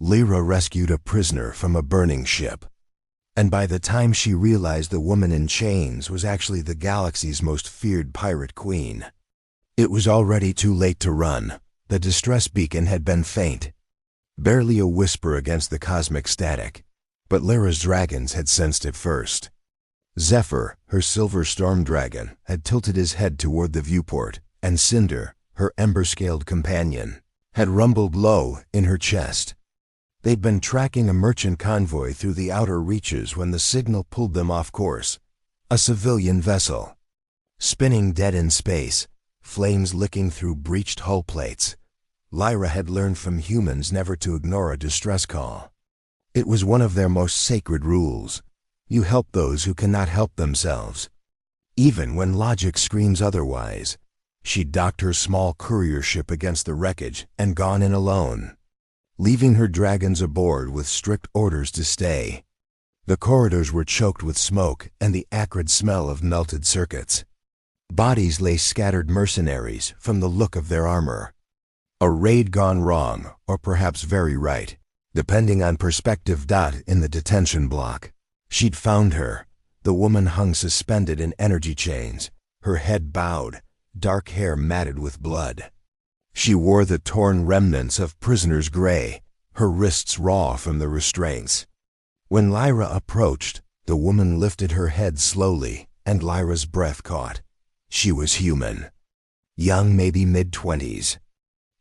Lyra rescued a prisoner from a burning ship. And by the time she realized the woman in chains was actually the galaxy's most feared pirate queen, it was already too late to run. The distress beacon had been faint, barely a whisper against the cosmic static, but Lyra's dragons had sensed it first. Zephyr, her silver storm dragon, had tilted his head toward the viewport, and Cinder, her ember-scaled companion, had rumbled low in her chest. They'd been tracking a merchant convoy through the outer reaches when the signal pulled them off course. A civilian vessel, spinning dead in space, flames licking through breached hull plates. Lyra had learned from humans never to ignore a distress call. It was one of their most sacred rules. You help those who cannot help themselves, even when logic screams otherwise. She'd docked her small courier ship against the wreckage and gone in alone, leaving her dragons aboard with strict orders to stay. The corridors were choked with smoke and the acrid smell of melted circuits. Bodies lay scattered, mercenaries from the look of their armor. A raid gone wrong, or perhaps very right, depending on perspective. In the detention block, she'd found her. The woman hung suspended in energy chains, her head bowed, dark hair matted with blood. She wore the torn remnants of prisoner's gray, her wrists raw from the restraints. When Lyra approached, the woman lifted her head slowly, and Lyra's breath caught. She was human. Young, maybe mid-20s.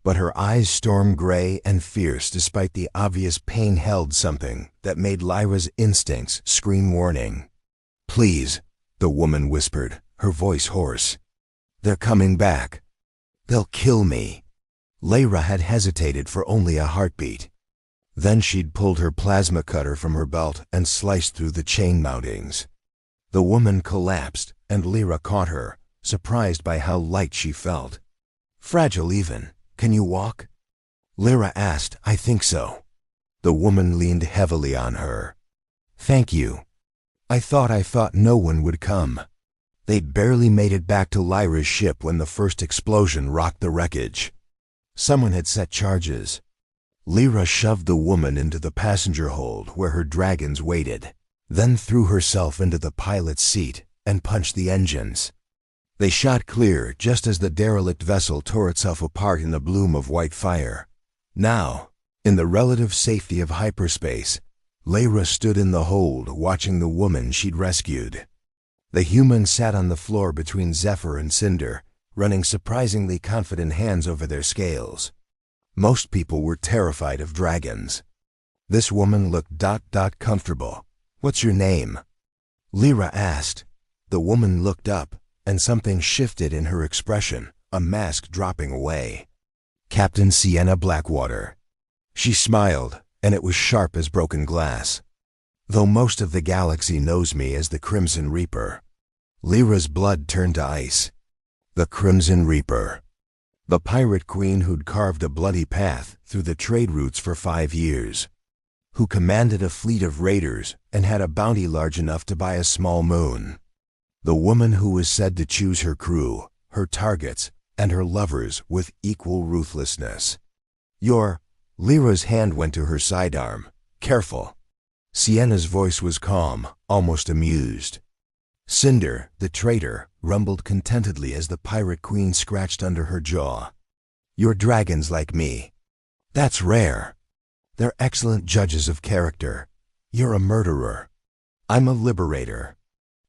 But her eyes storm gray and fierce despite the obvious pain held something that made Lyra's instincts scream warning. "Please," the woman whispered, her voice hoarse. "They're coming back. They'll kill me." Lyra had hesitated for only a heartbeat. Then she'd pulled her plasma cutter from her belt and sliced through the chain mountings. The woman collapsed, and Lyra caught her, surprised by how light she felt. "Fragile even. Can you walk?" Lyra asked. "I think so." The woman leaned heavily on her. "Thank you. I thought no one would come." They'd barely made it back to Lyra's ship when the first explosion rocked the wreckage. Someone had set charges. Lyra shoved the woman into the passenger hold where her dragons waited, then threw herself into the pilot's seat and punched the engines. They shot clear just as the derelict vessel tore itself apart in a bloom of white fire. Now, in the relative safety of hyperspace, Lyra stood in the hold watching the woman she'd rescued. The human sat on the floor between Zephyr and Cinder, running surprisingly confident hands over their scales. Most people were terrified of dragons. This woman looked comfortable. "What's your name?" Lyra asked. The woman looked up, and something shifted in her expression, a mask dropping away. "Captain Sienna Blackwater." She smiled, and it was sharp as broken glass. "Though most of the galaxy knows me as the Crimson Reaper." Lyra's blood turned to ice. The Crimson Reaper. The pirate queen who'd carved a bloody path through the trade routes for 5 years. Who commanded a fleet of raiders and had a bounty large enough to buy a small moon. The woman who was said to choose her crew, her targets, and her lovers with equal ruthlessness. Lyra's hand went to her sidearm. "Careful." Sienna's voice was calm, almost amused. Cinder, the traitor, rumbled contentedly as the pirate queen scratched under her jaw. "Your dragons like me. That's rare. They're excellent judges of character. You're a murderer. I'm a liberator."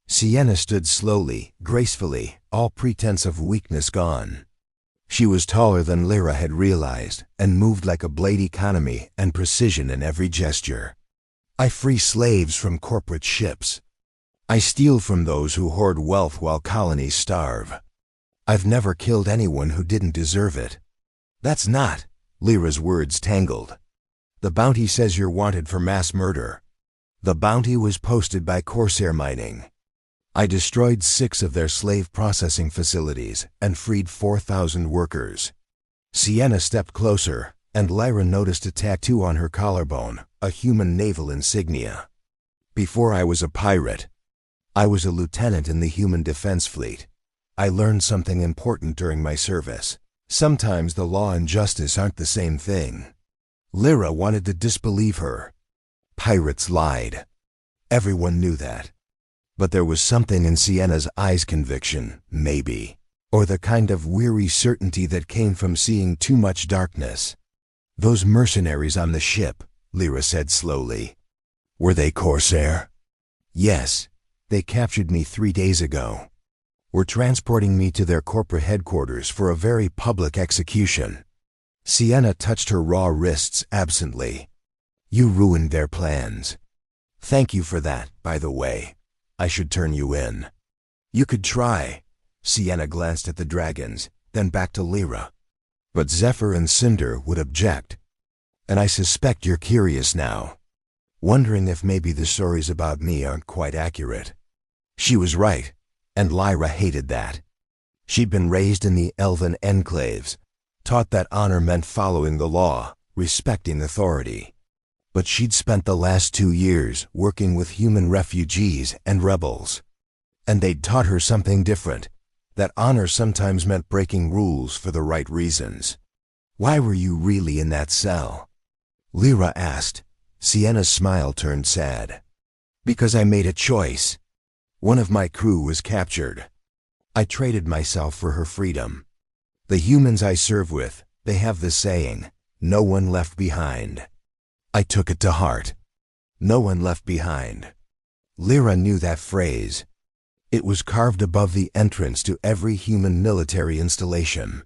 Sienna stood slowly, gracefully, all pretense of weakness gone. She was taller than Lyra had realized, and moved like a blade, economy and precision in every gesture. "I free slaves from corporate ships. I steal from those who hoard wealth while colonies starve. I've never killed anyone who didn't deserve it." "That's not," Lyra's words tangled. "The bounty says you're wanted for mass murder." "The bounty was posted by Corsair Mining. I destroyed 6 of their slave processing facilities and freed 4,000 workers." Sienna stepped closer, and Lyra noticed a tattoo on her collarbone, a human naval insignia. "Before I was a pirate, I was a lieutenant in the Human Defense Fleet. I learned something important during my service. Sometimes the law and justice aren't the same thing." Lyra wanted to disbelieve her. Pirates lied. Everyone knew that. But there was something in Sienna's eyes, conviction, maybe, or the kind of weary certainty that came from seeing too much darkness. Those mercenaries on the ship, Lyra said slowly. Were they Corsair? Yes, they captured me 3 days ago. Were transporting me to their corporate headquarters for a very public execution. Sienna touched her raw wrists absently. You ruined their plans. Thank you for that, by the way. I should turn you in. You could try. Sienna glanced at the dragons, then back to Lyra. But Zephyr and Cinder would object. And I suspect you're curious now, wondering if maybe the stories about me aren't quite accurate. She was right, and Lyra hated that. She'd been raised in the elven enclaves, taught that honor meant following the law, respecting authority. But she'd spent the last 2 years working with human refugees and rebels. And they'd taught her something different, that honor sometimes meant breaking rules for the right reasons. Why were you really in that cell? Lyra asked. Sienna's smile turned sad. Because I made a choice. One of my crew was captured. I traded myself for her freedom. The humans I serve with, they have the saying, no one left behind. I took it to heart. No one left behind. Lyra knew that phrase. It was carved above the entrance to every human military installation.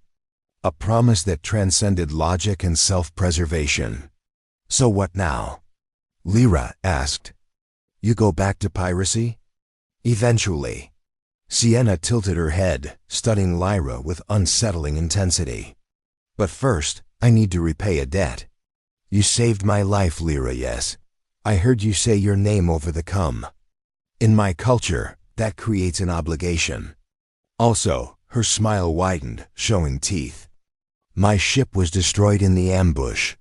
A promise that transcended logic and self-preservation. So what now? Lyra asked. You go back to piracy? Eventually. Sienna tilted her head, studying Lyra with unsettling intensity. But first, I need to repay a debt. You saved my life, Lyra, yes. I heard you say your name over the cum. In my culture, that creates an obligation. Also, her smile widened, showing teeth. My ship was destroyed in the ambush.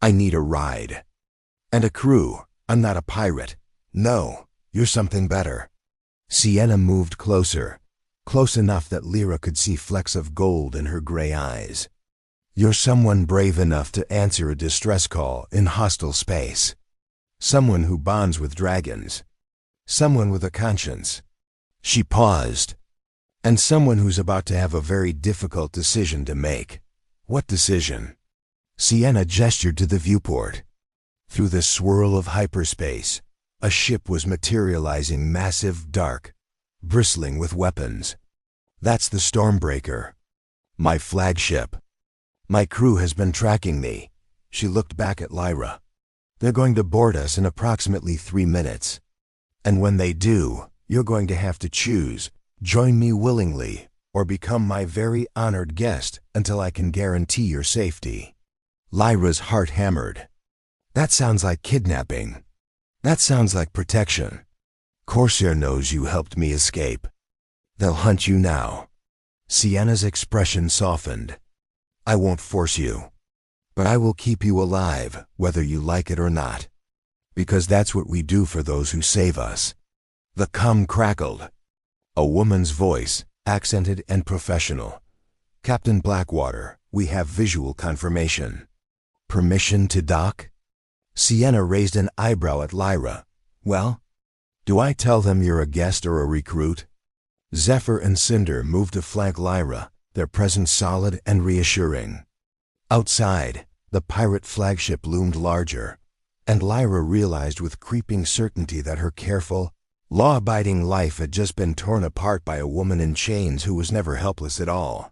I need a ride. And a crew. I'm not a pirate. No, you're something better. Sienna moved closer, close enough that Lyra could see flecks of gold in her gray eyes. You're someone brave enough to answer a distress call in hostile space. Someone who bonds with dragons. Someone with a conscience. She paused. And someone who's about to have a very difficult decision to make. What decision? Sienna gestured to the viewport. Through the swirl of hyperspace, a ship was materializing, massive, dark, bristling with weapons. That's the Stormbreaker. My flagship. My crew has been tracking me. She looked back at Lyra. They're going to board us in approximately 3 minutes. And when they do, you're going to have to choose, join me willingly, or become my very honored guest until I can guarantee your safety. Lyra's heart hammered. That sounds like kidnapping. That sounds like protection. Corsair knows you helped me escape. They'll hunt you now. Sienna's expression softened. I won't force you. But I will keep you alive, whether you like it or not. Because that's what we do for those who save us. The cum crackled. A woman's voice, accented and professional. Captain Blackwater, we have visual confirmation. Permission to dock? Sienna raised an eyebrow at Lyra. Well? Do I tell them you're a guest or a recruit? Zephyr and Cinder moved to flank Lyra, their presence solid and reassuring. Outside, the pirate flagship loomed larger, and Lyra realized with creeping certainty that her careful, law-abiding life had just been torn apart by a woman in chains who was never helpless at all.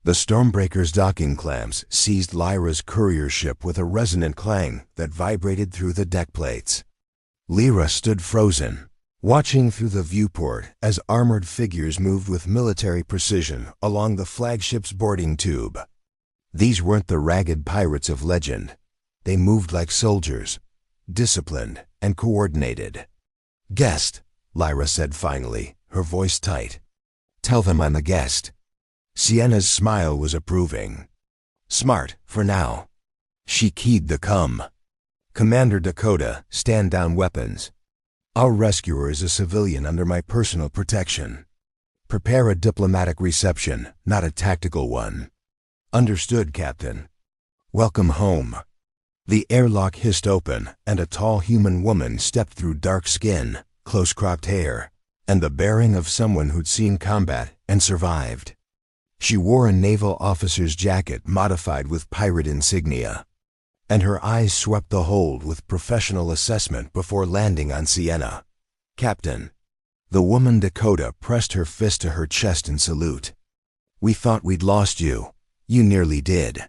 The Stormbreaker's docking clamps seized Lyra's courier ship with a resonant clang that vibrated through the deck plates. Lyra stood frozen, watching through the viewport as armored figures moved with military precision along the flagship's boarding tube. These weren't the ragged pirates of legend. They moved like soldiers, disciplined and coordinated. Guest, Lyra said finally, her voice tight. Tell them I'm a guest. Sienna's smile was approving. Smart, for now. She keyed the cum. Commander Dakota, stand down weapons. Our rescuer is a civilian under my personal protection. Prepare a diplomatic reception, not a tactical one. Understood, Captain. Welcome home. The airlock hissed open, and a tall human woman stepped through dark skin, close-cropped hair, and the bearing of someone who'd seen combat and survived. She wore a naval officer's jacket modified with pirate insignia, and her eyes swept the hold with professional assessment before landing on Sienna. Captain. The woman Dakota pressed her fist to her chest in salute. We thought we'd lost you. You nearly did.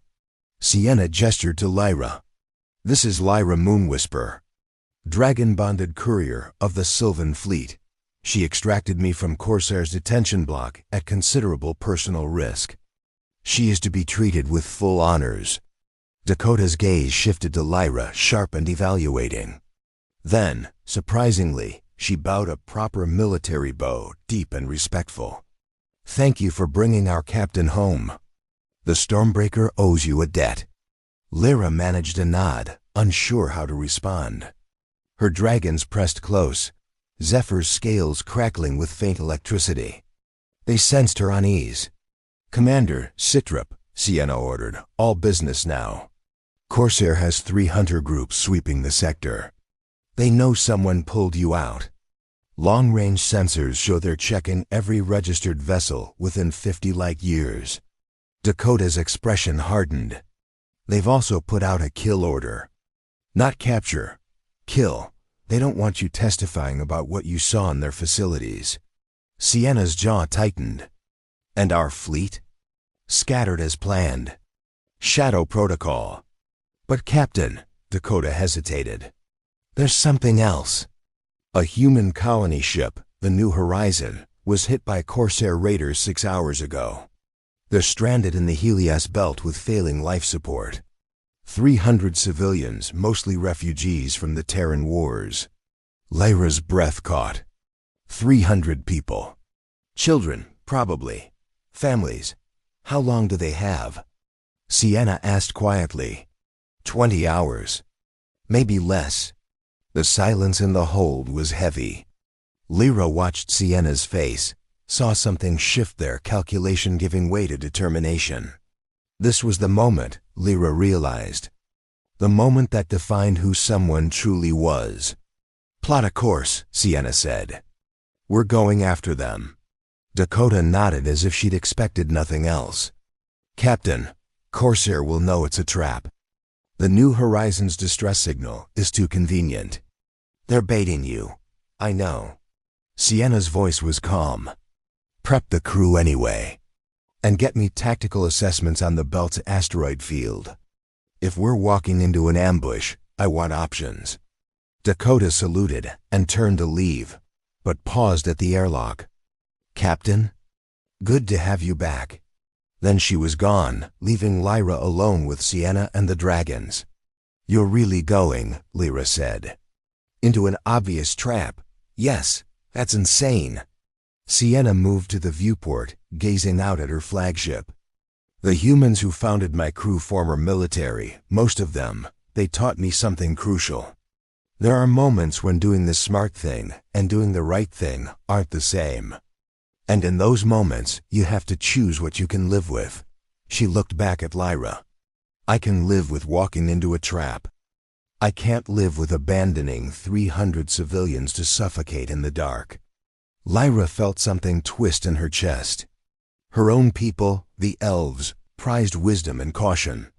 Sienna gestured to Lyra. This is Lyra Moonwhisper, dragon-bonded courier of the Sylvan Fleet. She extracted me from Corsair's detention block at considerable personal risk. She is to be treated with full honors. Dakota's gaze shifted to Lyra, sharp and evaluating. Then, surprisingly, she bowed a proper military bow, deep and respectful. Thank you for bringing our captain home. The Stormbreaker owes you a debt. Lyra managed a nod, unsure how to respond. Her dragons pressed close, Zephyr's scales crackling with faint electricity. They sensed her unease. Commander, Citrip, Sienna ordered, all business now. Corsair has 3 hunter groups sweeping the sector. They know someone pulled you out. Long-range sensors show they're checking every registered vessel within 50 light years. Dakota's expression hardened. They've also put out a kill order. Not capture. Kill. They don't want you testifying about what you saw in their facilities. Sienna's jaw tightened. And our fleet? Scattered as planned. Shadow protocol. But Captain, Dakota hesitated. There's something else. A human colony ship, the New Horizon, was hit by Corsair raiders 6 hours ago. They're stranded in the Helios belt with failing life support. 300 civilians, mostly refugees from the Terran wars. Lyra's breath caught. 300 people. Children, probably. Families. How long do they have? Sienna asked quietly. 20 hours. Maybe less. The silence in the hold was heavy. Lyra watched Sienna's face, saw something shift there, calculation giving way to determination. This was the moment, Lyra realized. The moment that defined who someone truly was. Plot a course, Sienna said. We're going after them. Dakota nodded as if she'd expected nothing else. Captain, Corsair will know it's a trap. The New Horizon's distress signal is too convenient. They're baiting you. I know. Sienna's voice was calm. Prep the crew anyway. And get me tactical assessments on the belt's asteroid field. If we're walking into an ambush, I want options. Dakota saluted and turned to leave, but paused at the airlock. Captain? Good to have you back. Then she was gone, leaving Lyra alone with Sienna and the dragons. You're really going, Lyra said. Into an obvious trap. Yes, that's insane. Sienna moved to the viewport, gazing out at her flagship. The humans who founded my crew former military, most of them, they taught me something crucial. There are moments when doing the smart thing and doing the right thing aren't the same. And in those moments, you have to choose what you can live with. She looked back at Lyra. I can live with walking into a trap. I can't live with abandoning 300 civilians to suffocate in the dark. Lyra felt something twist in her chest. Her own people, the elves, prized wisdom and caution.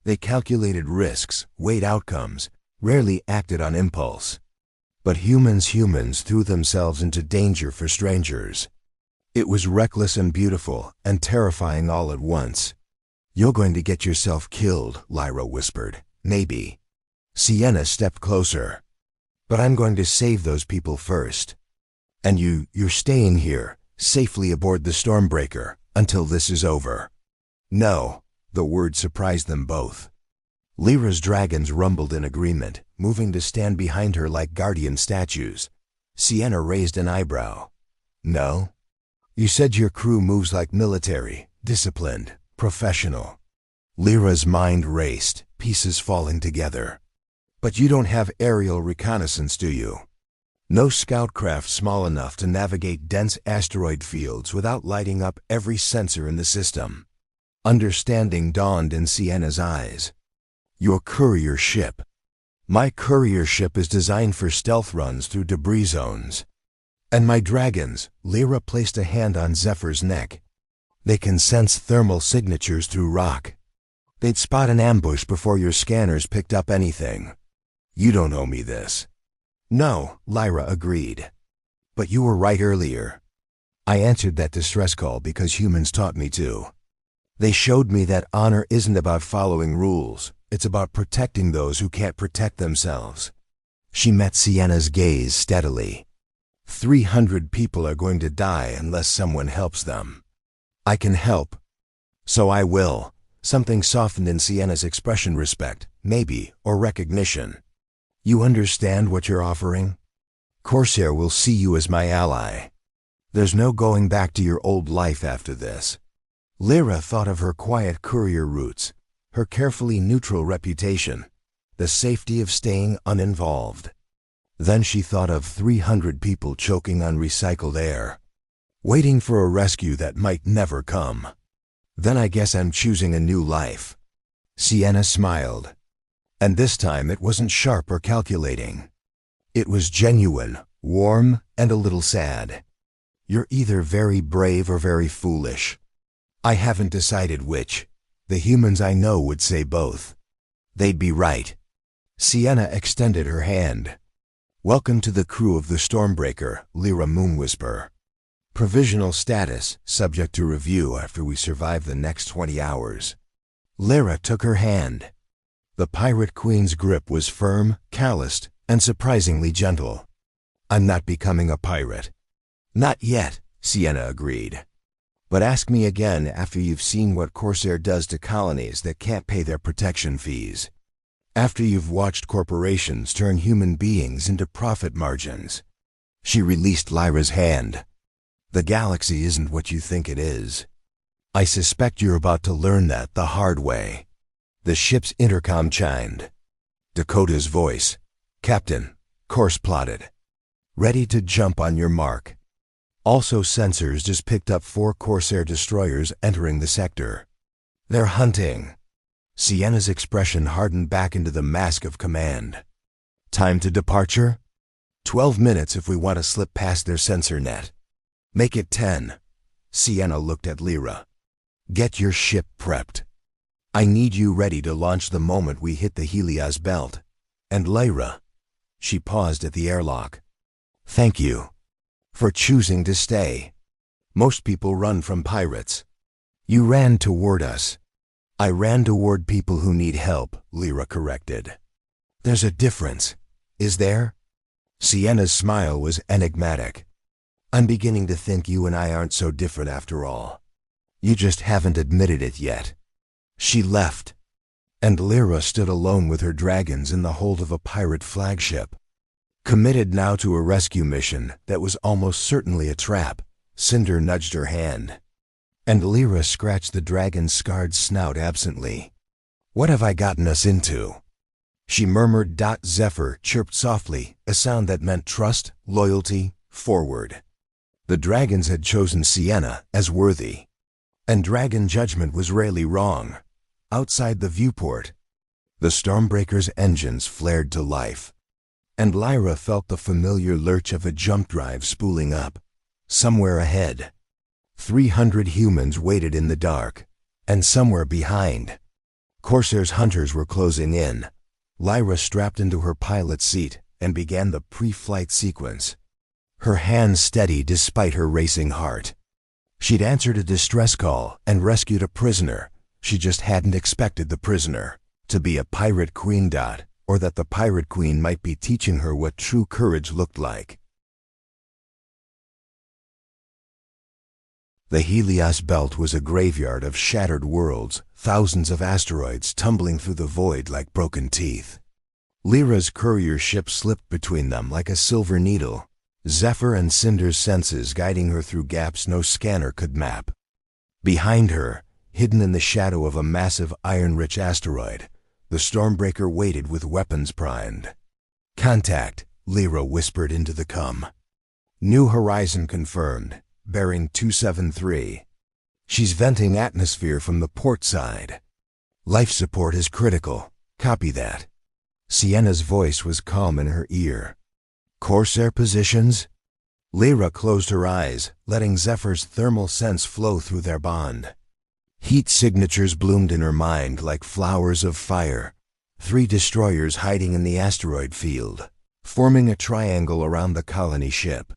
They calculated risks, weighed outcomes, rarely acted on impulse. But humans threw themselves into danger for strangers. It was reckless and beautiful, and terrifying all at once. You're going to get yourself killed, Lyra whispered. Maybe. Sienna stepped closer. But I'm going to save those people first. And you're staying here, safely aboard the Stormbreaker, until this is over. No, the word surprised them both. Lyra's dragons rumbled in agreement, moving to stand behind her like guardian statues. Sienna raised an eyebrow. No? You said your crew moves like military, disciplined, professional. Lyra's mind raced, pieces falling together. But you don't have aerial reconnaissance, do you? No scout craft small enough to navigate dense asteroid fields without lighting up every sensor in the system. Understanding dawned in Sienna's eyes. Your courier ship. My courier ship is designed for stealth runs through debris zones. And my dragons, Lyra placed a hand on Zephyr's neck. They can sense thermal signatures through rock. They'd spot an ambush before your scanners picked up anything. You don't owe me this. No, Lyra agreed. But you were right earlier. I answered that distress call because humans taught me to. They showed me that honor isn't about following rules. It's about protecting those who can't protect themselves. She met Sienna's gaze steadily. 300 people are going to die unless someone helps them. I can help. So I will. Something softened in Sienna's expression. Respect, maybe, or recognition. You understand what you're offering? Corsair will see you as my ally. There's no going back to your old life after this. Lyra thought of her quiet courier roots, her carefully neutral reputation, the safety of staying uninvolved. Then she thought of 300 people choking on recycled air, waiting for a rescue that might never come. Then I guess I'm choosing a new life. Sienna smiled. And this time it wasn't sharp or calculating. It was genuine, warm, and a little sad. You're either very brave or very foolish. I haven't decided which. The humans I know would say both. They'd be right. Sienna extended her hand. Welcome to the crew of the Stormbreaker, Lyra Moonwhisper. Provisional status, subject to review after we survive the next 20 hours. Lyra took her hand. The Pirate Queen's grip was firm, calloused, and surprisingly gentle. I'm not becoming a pirate. Not yet, Sienna agreed. But ask me again after you've seen what Corsair does to colonies that can't pay their protection fees. After you've watched corporations turn human beings into profit margins. She released Lyra's hand. The galaxy isn't what you think it is. I suspect you're about to learn that the hard way. The ship's intercom chimed. Dakota's voice. Captain, course plotted. Ready to jump on your mark. Also, sensors just picked up 4 Corsair destroyers entering the sector. They're hunting. Sienna's expression hardened back into the mask of command. Time to departure? 12 minutes if we want to slip past their sensor net. Make it 10. Sienna looked at Lyra. Get your ship prepped. I need you ready to launch the moment we hit the Helios belt. And Lyra. She paused at the airlock. Thank you. For choosing to stay. Most people run from pirates. You ran toward us. I ran toward people who need help, Lyra corrected. There's a difference, is there? Sienna's smile was enigmatic. I'm beginning to think you and I aren't so different after all. You just haven't admitted it yet. She left, and Lyra stood alone with her dragons in the hold of a pirate flagship. Committed now to a rescue mission that was almost certainly a trap, Cinder nudged her hand. And Lyra scratched the dragon's scarred snout absently. What have I gotten us into? She murmured. Zephyr chirped softly, a sound that meant trust, loyalty, forward. The dragons had chosen Sienna as worthy. And dragon judgment was rarely wrong. Outside the viewport, the Stormbreaker's engines flared to life. And Lyra felt the familiar lurch of a jump drive spooling up. Somewhere ahead, 300 humans waited in the dark, and somewhere behind, Corsair's hunters were closing in. Lyra strapped into her pilot's seat and began the pre-flight sequence. Her hands steady despite her racing heart. She'd answered a distress call and rescued a prisoner. She just hadn't expected the prisoner to be a pirate queen. Or that the Pirate Queen might be teaching her what true courage looked like. The Helios belt was a graveyard of shattered worlds, thousands of asteroids tumbling through the void like broken teeth. Lyra's courier ship slipped between them like a silver needle, Zephyr and Cinder's senses guiding her through gaps no scanner could map. Behind her, hidden in the shadow of a massive iron-rich asteroid, the Stormbreaker waited with weapons primed. Contact, Lyra whispered into the com. New horizon confirmed, bearing 273. She's venting atmosphere from the port side. Life support is critical. Copy that. Sienna's voice was calm in her ear. Corsair positions? Lyra closed her eyes, letting Zephyr's thermal sense flow through their bond. Heat signatures bloomed in her mind like flowers of fire. 3 destroyers hiding in the asteroid field, forming a triangle around the colony ship.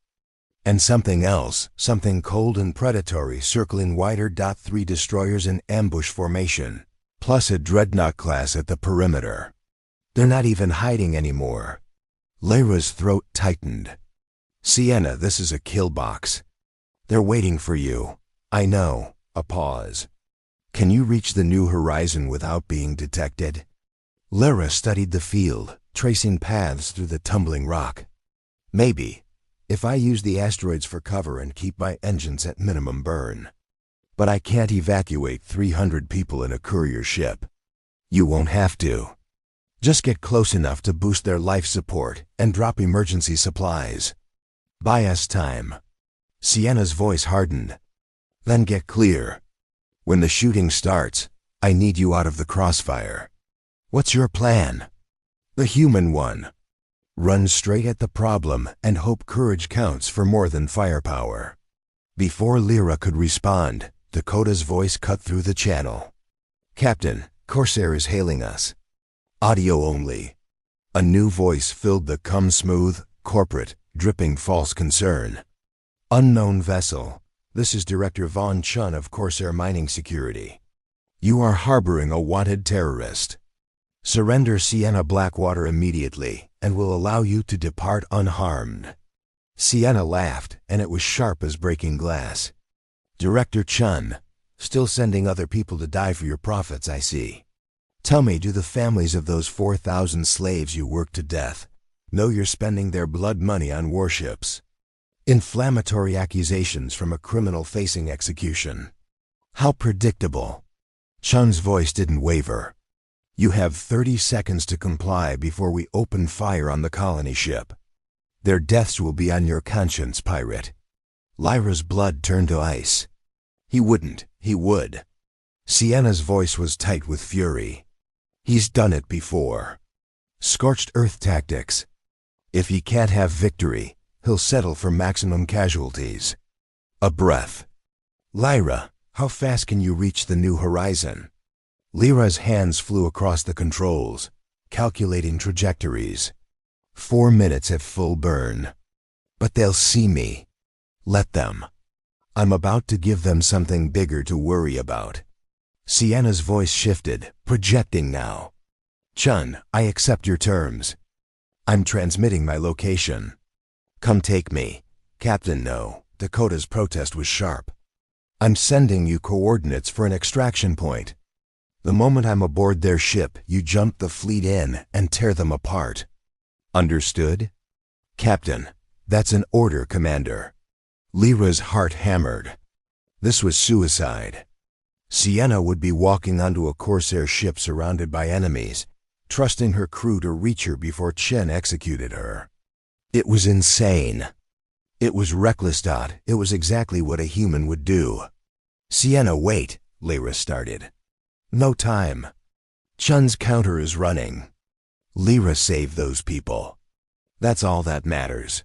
And something else, something cold and predatory circling wider. 3 destroyers in ambush formation, plus a dreadnought class at the perimeter. They're not even hiding anymore. Lyra's throat tightened. Sienna, this is a kill box. They're waiting for you. I know. A pause. Can you reach the new horizon without being detected? Lyra studied the field, tracing paths through the tumbling rock. Maybe, if I use the asteroids for cover and keep my engines at minimum burn. But I can't evacuate 300 people in a courier ship. You won't have to. Just get close enough to boost their life support and drop emergency supplies. Buy us time. Sienna's voice hardened. Then get clear. When the shooting starts, I need you out of the crossfire. What's your plan? The human one. Run straight at the problem and hope courage counts for more than firepower. Before Lyra could respond, Dakota's voice cut through the channel. Captain, Corsair is hailing us. Audio only. A new voice filled the come-smooth, corporate, dripping false concern. Unknown vessel. This is Director Von Chun of Corsair Mining Security. You are harboring a wanted terrorist. Surrender Sienna Blackwater immediately, and we'll allow you to depart unharmed. Sienna laughed, and it was sharp as breaking glass. Director Chun, still sending other people to die for your profits, I see. Tell me, do the families of those 4,000 slaves you worked to death know you're spending their blood money on warships? Inflammatory accusations from a criminal facing execution. How predictable. Chun's voice didn't waver. You have 30 seconds to comply before we open fire on the colony ship. Their deaths will be on your conscience, pirate. Lyra's blood turned to ice. He wouldn't, he would. Sienna's voice was tight with fury. He's done it before. Scorched earth tactics. If he can't have victory, he'll settle for maximum casualties. A breath. Lyra, how fast can you reach the new horizon? Lyra's hands flew across the controls, calculating trajectories. 4 minutes at full burn. But they'll see me. Let them. I'm about to give them something bigger to worry about. Sienna's voice shifted, projecting now. Chun, I accept your terms. I'm transmitting my location. Come take me. Captain, no. Dakota's protest was sharp. I'm sending you coordinates for an extraction point. The moment I'm aboard their ship, you jump the fleet in and tear them apart. Understood? Captain, that's an order, Commander. Lyra's heart hammered. This was suicide. Sienna would be walking onto a Corsair ship surrounded by enemies, trusting her crew to reach her before Chen executed her. It was insane. It was reckless. It was exactly what a human would do. Sienna, wait, Lyra started. No time. Chun's counter is running. Lyra saved those people. That's all that matters.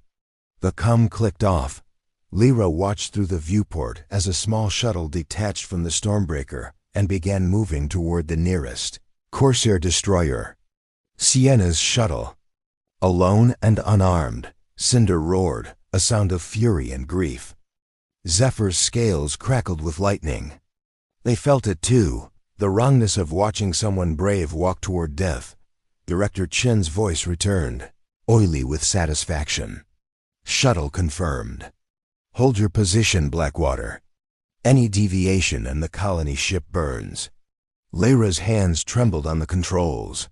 The comm clicked off. Lyra watched through the viewport as a small shuttle detached from the Stormbreaker and began moving toward the nearest Corsair destroyer. Sienna's shuttle. Alone and unarmed, Cinder roared, a sound of fury and grief. Zephyr's scales crackled with lightning. They felt it too, the wrongness of watching someone brave walk toward death. Director Chen's voice returned, oily with satisfaction. Shuttle confirmed. Hold your position, Blackwater. Any deviation and the colony ship burns. Lyra's hands trembled on the controls.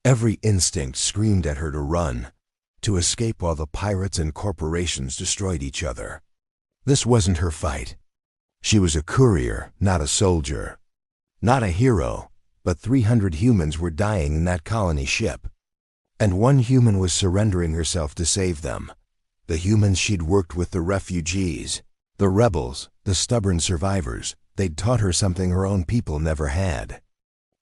Every instinct screamed at her to run, to escape while the pirates and corporations destroyed each other. This wasn't her fight. She was a courier, not a soldier. Not a hero, but 300 humans were dying in that colony ship. And one human was surrendering herself to save them. The humans she'd worked with, the refugees, the rebels, the stubborn survivors, they'd taught her something her own people never had.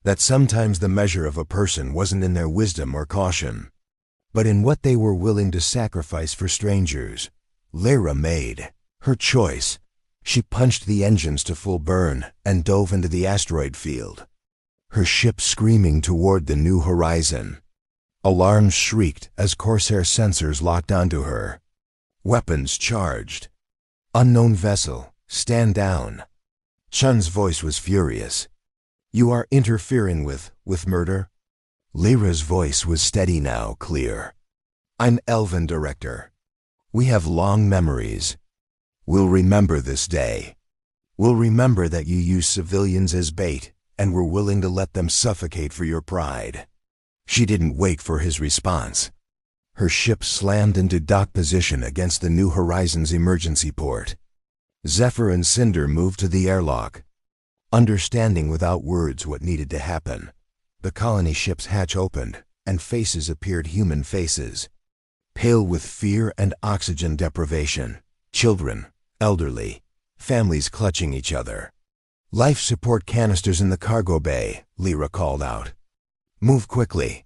That sometimes the measure of a person wasn't in their wisdom or caution, but in what they were willing to sacrifice for strangers. Lyra made her choice. She punched the engines to full burn and dove into the asteroid field, her ship screaming toward the new horizon. Alarms shrieked as Corsair sensors locked onto her. Weapons charged. "Unknown vessel, stand down." Chun's voice was furious. "You are interfering with murder?" Lyra's voice was steady now, clear. "I'm Elven Director. We have long memories. We'll remember this day. We'll remember that you used civilians as bait and were willing to let them suffocate for your pride." She didn't wait for his response. Her ship slammed into dock position against the New Horizons emergency port. Zephyr and Cinder moved to the airlock, understanding without words what needed to happen. The colony ship's hatch opened, and faces appeared, human faces, pale with fear and oxygen deprivation. Children, elderly, families clutching each other. "Life support canisters in the cargo bay," Lyra called out. "Move quickly.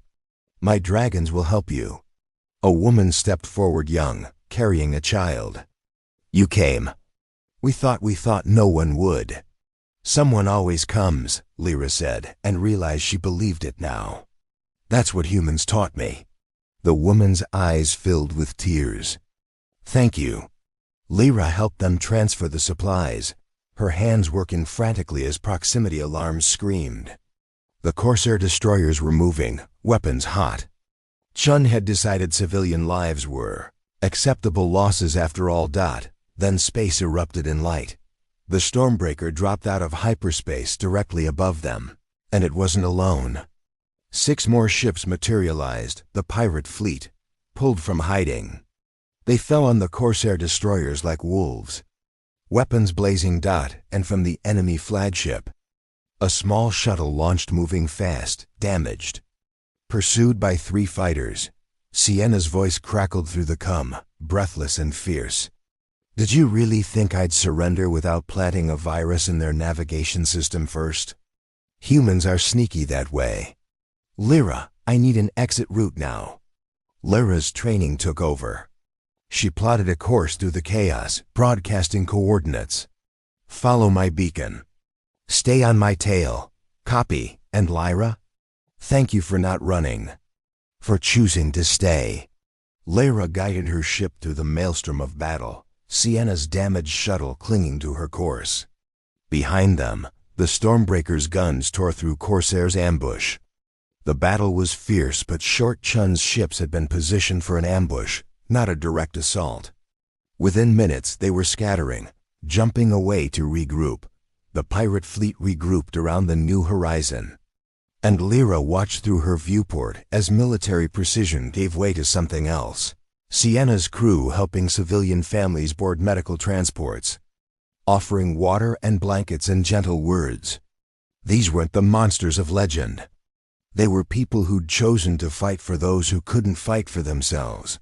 My dragons will help you." A woman stepped forward, young, carrying a child. "You came. We thought no one would." "Someone always comes," Lyra said, and realized she believed it now. "That's what humans taught me." The woman's eyes filled with tears. "Thank you." Lyra helped them transfer the supplies, her hands working frantically as proximity alarms screamed. The Corsair destroyers were moving, weapons hot. Chun had decided civilian lives were acceptable losses after all. Then space erupted in light. The Stormbreaker dropped out of hyperspace directly above them, and it wasn't alone. 6 more ships materialized, the pirate fleet, pulled from hiding. They fell on the Corsair destroyers like wolves, weapons blazing. And from the enemy flagship, a small shuttle launched, moving fast, damaged. Pursued by 3 fighters, Sienna's voice crackled through the cum, breathless and fierce. "Did you really think I'd surrender without planting a virus in their navigation system first? Humans are sneaky that way. Lyra, I need an exit route now." Lyra's training took over. She plotted a course through the chaos, broadcasting coordinates. "Follow my beacon. Stay on my tail. Copy. And Lyra? Thank you for not running. For choosing to stay." Lyra guided her ship through the maelstrom of battle, Sienna's damaged shuttle clinging to her course. Behind them, the Stormbreaker's guns tore through Corsair's ambush. The battle was fierce, but Short Chun's ships had been positioned for an ambush, not a direct assault. Within minutes, they were scattering, jumping away to regroup. The pirate fleet regrouped around the New Horizon. And Lyra watched through her viewport as military precision gave way to something else. Sienna's crew helping civilian families board medical transports, offering water and blankets and gentle words. These weren't the monsters of legend. They were people who'd chosen to fight for those who couldn't fight for themselves.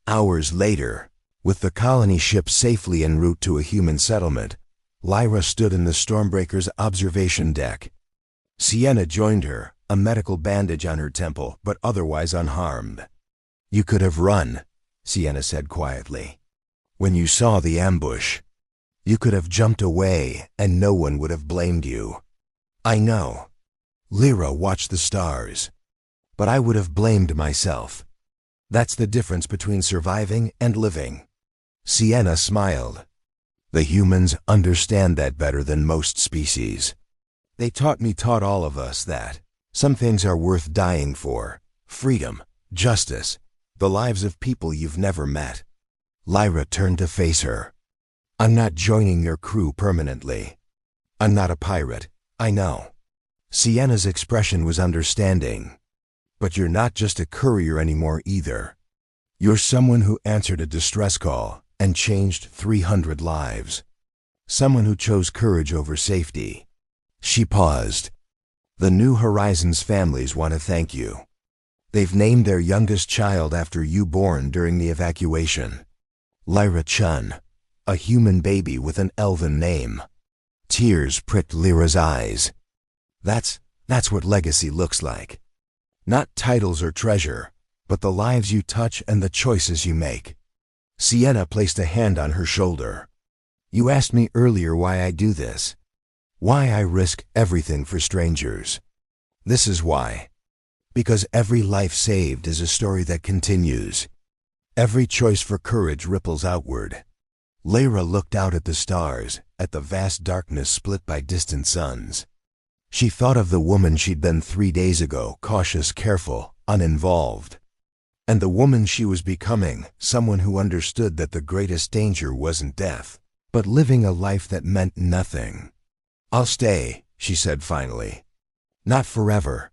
Hours later, with the colony ship safely en route to a human settlement, Lyra stood in the Stormbreaker's observation deck. Sienna joined her, a medical bandage on her temple, but otherwise unharmed. "You could have run," Sienna said quietly. "When you saw the ambush, you could have jumped away and no one would have blamed you." "I know." Lyra watched the stars. "But I would have blamed myself. That's the difference between surviving and living." Sienna smiled. "The humans understand that better than most species. They taught all of us that some things are worth dying for. Freedom, justice, the lives of people you've never met." Lyra turned to face her. "I'm not joining your crew permanently. I'm not a pirate, I know." Sienna's expression was understanding. "But you're not just a courier anymore either. You're someone who answered a distress call and changed 300 lives. Someone who chose courage over safety." She paused. "The New Horizons families want to thank you. They've named their youngest child after you, born during the evacuation. Lyra Chun, a human baby with an elven name. Tears pricked Lyra's eyes. That's what legacy looks like. Not titles or treasure, but the lives you touch and the choices you make. Sienna placed a hand on her shoulder. You asked me earlier why I do this. Why I risk everything for strangers. This is why. Because every life saved is a story that continues. Every choice for courage ripples outward. Lyra looked out at the stars, at the vast darkness split by distant suns. She thought of the woman she'd been 3 days ago, cautious, careful, uninvolved. And the woman she was becoming, someone who understood that the greatest danger wasn't death, but living a life that meant nothing. I'll stay, she said finally. Not forever,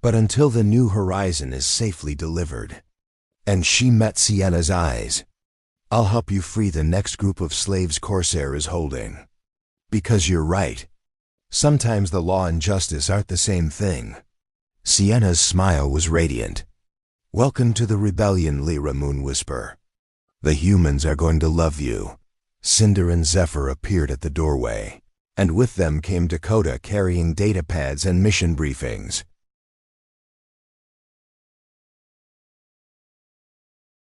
but until the new horizon is safely delivered. And she met Sienna's eyes. I'll help you free the next group of slaves Corsair is holding. Because you're right. Sometimes the law and justice aren't the same thing. Sienna's smile was radiant. Welcome to the rebellion, Lyra, Moonwhisper. The humans are going to love you. Cinder and Zephyr appeared at the doorway, and with them came Dakota carrying data pads and mission briefings.